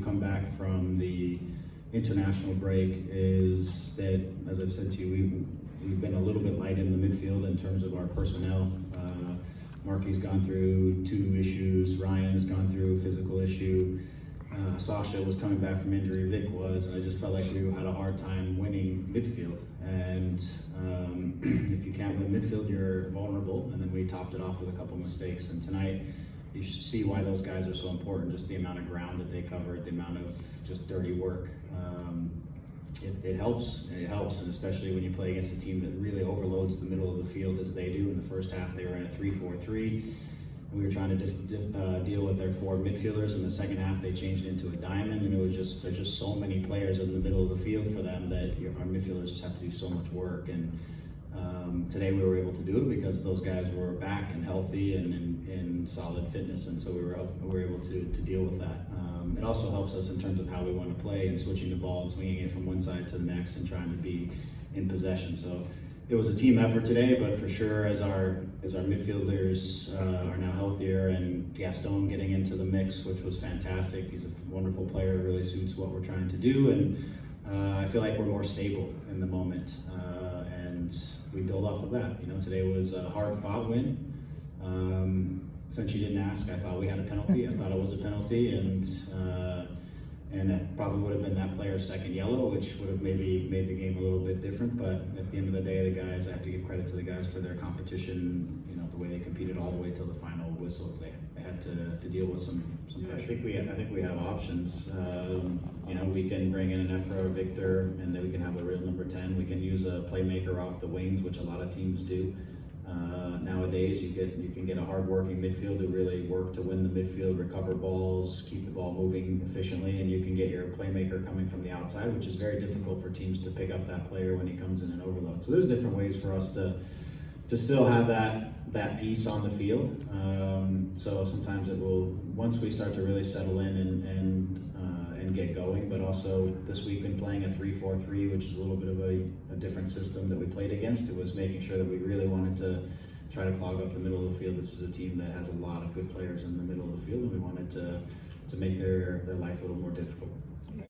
we've come back from the international break is that, as I've said to you, we've been a little bit light in the midfield in terms of our personnel. Marky's gone through 2 issues, Ryan's gone through a physical issue, Sasha was coming back from injury, Vic was, and I just felt like we had a hard time winning midfield. And if you can't win midfield, you're vulnerable, and then we topped it off with a couple mistakes. And tonight, you should see why those guys are so important, just the amount of ground that they covered, the amount of just dirty work. It helps, and especially when you play against a team that really overloads the middle of the field as they do. In the first half, they were in a 3-4-3. We were trying to deal with their 4 midfielders. In the second half, they changed into a diamond, and it was just, there's just so many players in the middle of the field for them that our midfielders just have to do so much work. And today we were able to do it because those guys were back and healthy and in solid fitness, and so we were able to deal with that. It also helps us in terms of how we want to play and switching the ball and swinging it from one side to the next and trying to be in possession. So it was a team effort today, but for sure, as our midfielders are now healthier, and Gaston getting into the mix, which was fantastic. He's a wonderful player, really suits what we're trying to do, and I feel like we're more stable in the moment, and we build off of that. You know, today was a hard-fought win. Since you didn't ask, I thought we had a penalty. I thought it was a penalty, and it probably would have been that player's second yellow, which would have maybe made the game a little bit different. But at the end of the day, the guys, I have to give credit to the guys for their competition. You know, the way they competed all the way till the final whistle. They had to deal with some pressure. I think we have options. You know, we can bring in an Ephra or Victor, and then we can have a real number 10. We can use a playmaker off the wings, which a lot of teams do. Nowadays, you can get a hard-working midfield who really work to win the midfield, recover balls, keep the ball moving efficiently, and you can get your playmaker coming from the outside, which is very difficult for teams to pick up that player when he comes in and overload. So there's different ways for us to still have that piece on the field. So sometimes it will, once we start to really settle in and get going, but also this week in playing a 3-4-3, which is a little bit of a different system that we played against. It was making sure that we really wanted to try to clog up the middle of the field. This is a team that has a lot of good players in the middle of the field, and we wanted to make their life a little more difficult.